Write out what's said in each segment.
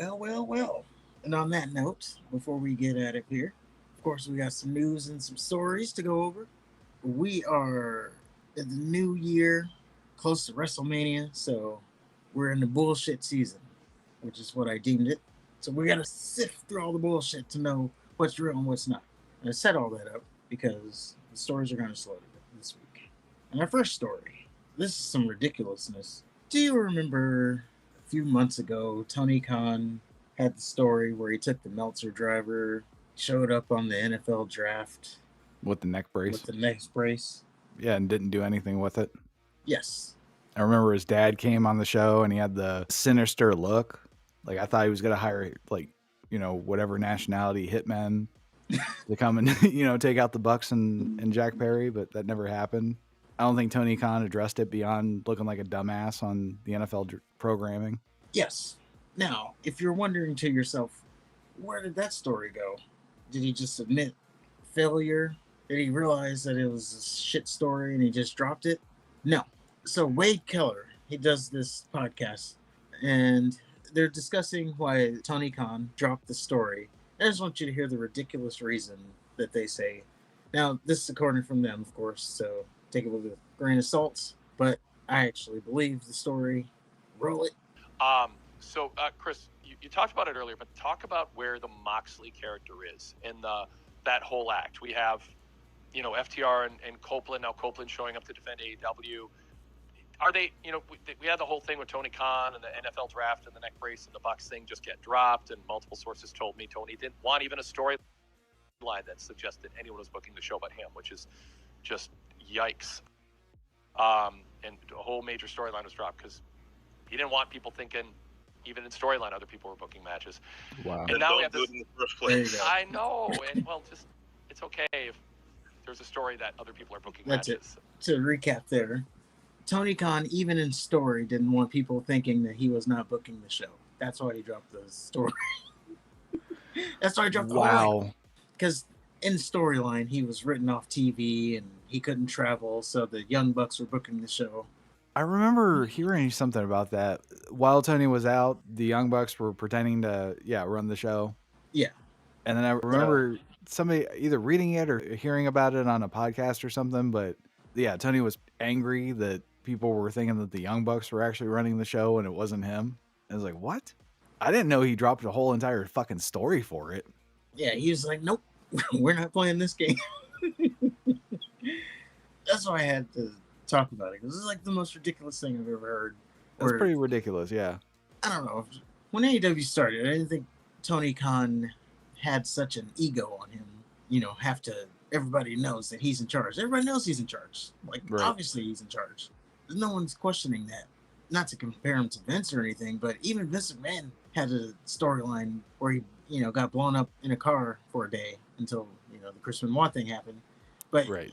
Well. And on that note, before we get at it here, of course, we got some news and some stories to go over. We are in the new year, close to WrestleMania, so we're in the bullshit season, which is what I deemed it. So we gotta sift through all the bullshit to know what's real and what's not. And I set all that up because the stories are gonna slow this week. And our first story, this is some ridiculousness. Do you remember a few months ago, Tony Khan had the story where he took the Meltzer driver, showed up on the NFL draft with the neck brace. with the neck brace? Yeah, and didn't do anything with it. Yes. I remember his dad came on the show and he had the sinister look. Like I thought he was gonna hire whatever nationality hitmen to come and take out the Bucks and Jack Perry, but that never happened. I don't think Tony Khan addressed it beyond looking like a dumbass on the NFL programming. Yes. Now, if you're wondering to yourself, where did that story go? Did he just admit failure? Did he realize that it was a shit story and he just dropped it? No. So Wade Keller, he does this podcast, and they're discussing why Tony Khan dropped the story. I just want you to hear the ridiculous reason that they say. Now, this is according from them, of course, so take it with a grain of salt, but I actually believe the story. Roll it. Chris, you talked about it earlier, but talk about where the Moxley character is in that whole act. We have, FTR and Copeland. Now Copeland showing up to defend AEW. Are they, we had the whole thing with Tony Khan and the NFL draft and the neck brace and the Bucks thing just get dropped. And multiple sources told me Tony didn't want even a storyline that suggested anyone was booking the show but him, which is just yikes. And a whole major storyline was dropped because he didn't want people thinking, even in storyline, other people were booking matches. Wow. And now we have this in the first place. I know. And it's okay if there's a story that other people are booking That's matches. It. To recap there, Tony Khan, even in story, didn't want people thinking that he was not booking the show. That's why he dropped the story. That's why he dropped the Wow. Because in storyline, he was written off TV and he couldn't travel, so the Young Bucks were booking the show. I remember hearing something about that. While Tony was out, the Young Bucks were pretending to, run the show. Yeah. And then I remember somebody either reading it or hearing about it on a podcast or something, but yeah, Tony was angry that people were thinking that the Young Bucks were actually running the show and it wasn't him. I was like, what? I didn't know he dropped a whole entire fucking story for it. Yeah, he was like, nope, we're not playing this game. That's why I had to talk about it, because this is like the most ridiculous thing I've ever heard. That's pretty ridiculous, yeah. I don't know. When AEW started, I didn't think Tony Khan had such an ego on him. Everybody knows that he's in charge. Everybody knows he's in charge. Obviously he's in charge. No one's questioning that. Not to compare him to Vince or anything, but even Vince McMahon had a storyline where he, got blown up in a car for a day until, the Chris Benoit thing happened. But, right.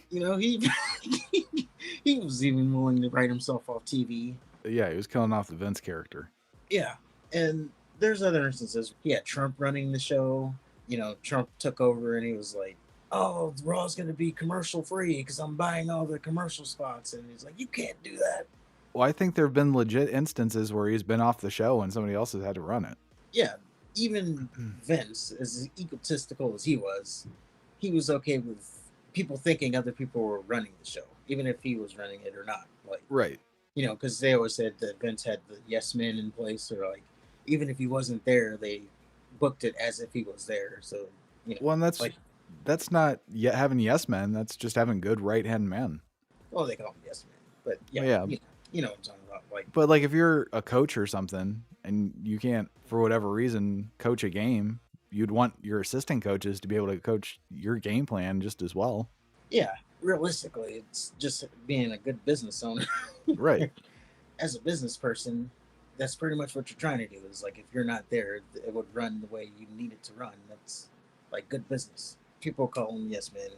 he he was even willing to write himself off TV. Yeah, he was killing off the Vince character. Yeah, and there's other instances. He had Trump running the show. Trump took over and he was like, oh, Raw's going to be commercial free because I'm buying all the commercial spots. And he's like, you can't do that. Well, I think there have been legit instances where he's been off the show and somebody else has had to run it. Yeah, even Vince, as egotistical as he was okay with people thinking other people were running the show, even if he was running it or not. Right. Because they always said that Vince had the yes men in place, or even if he wasn't there, they booked it as if he was there. So, well, and that's not yet having yes men. That's just having good right hand men. Well, they call them yes men, but yeah. You know what I'm talking about. But if you're a coach or something and you can't, for whatever reason, coach a game, you'd want your assistant coaches to be able to coach your game plan just as well. Yeah, realistically, it's just being a good business owner. Right. As a business person, that's pretty much what you're trying to do. Is if you're not there, it would run the way you need it to run. That's good business. People call them yes men,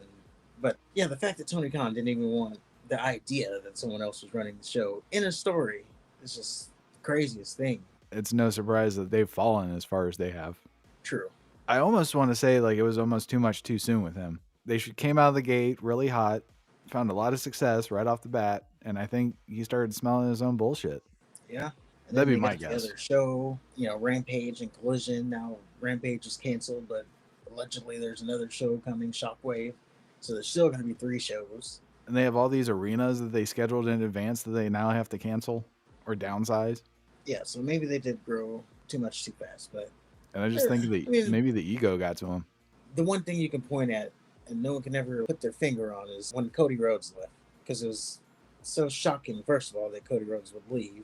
but yeah, the fact that Tony Khan didn't even want the idea that someone else was running the show in a story is just the craziest thing. It's no surprise that they've fallen as far as they have. True. I almost want to say it was almost too much too soon with him. They came out of the gate really hot, found a lot of success right off the bat, and I think he started smelling his own bullshit. Yeah. And That'd then be they my got the guess. other show, Rampage and Collision. Now Rampage is canceled, but allegedly there's another show coming, Shockwave. So there's still going to be 3 shows. And they have all these arenas that they scheduled in advance that they now have to cancel or downsize. Yeah, so maybe they did grow too much too fast. But And I just think maybe the ego got to them. the one thing you can point at, and no one can ever put their finger on, is when Cody Rhodes left. Because it was so shocking, first of all, that Cody Rhodes would leave.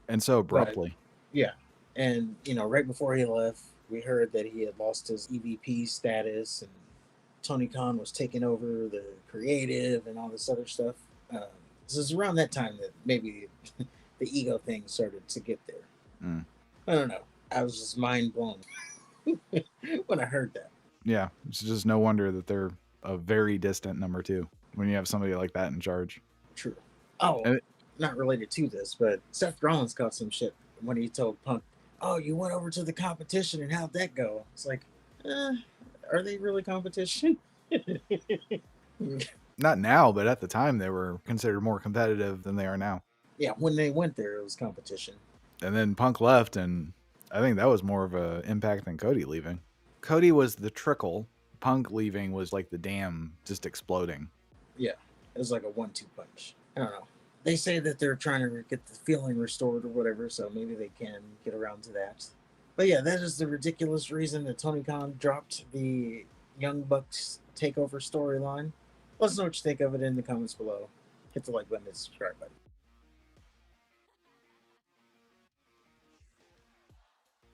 And so abruptly. Yeah. And, right before he left, we heard that he had lost his EVP status and Tony Khan was taking over the creative and all this other stuff. So it's around that time that maybe the ego thing started to get there. Mm. I don't know. I was just mind blown when I heard that. Yeah, it's just no wonder that they're a very distant number 2 when you have somebody like that in charge. True. Oh, And not related to this, but Seth Rollins caught some shit when he told Punk, "Oh, you went over to the competition, and how'd that go?" It's like, are they really competition? Not now, but at the time they were considered more competitive than they are now. Yeah, when they went there, it was competition. And then Punk left, and I think that was more of an impact than Cody leaving. Cody was the trickle. Punk leaving was like the dam just exploding. Yeah, it was like a 1-2 punch. I don't know. They say that they're trying to get the feeling restored or whatever, so maybe they can get around to that. But yeah, that is the ridiculous reason that Tony Khan dropped the Young Bucks takeover storyline. Let us know what you think of it in the comments below. Hit the like button and subscribe button.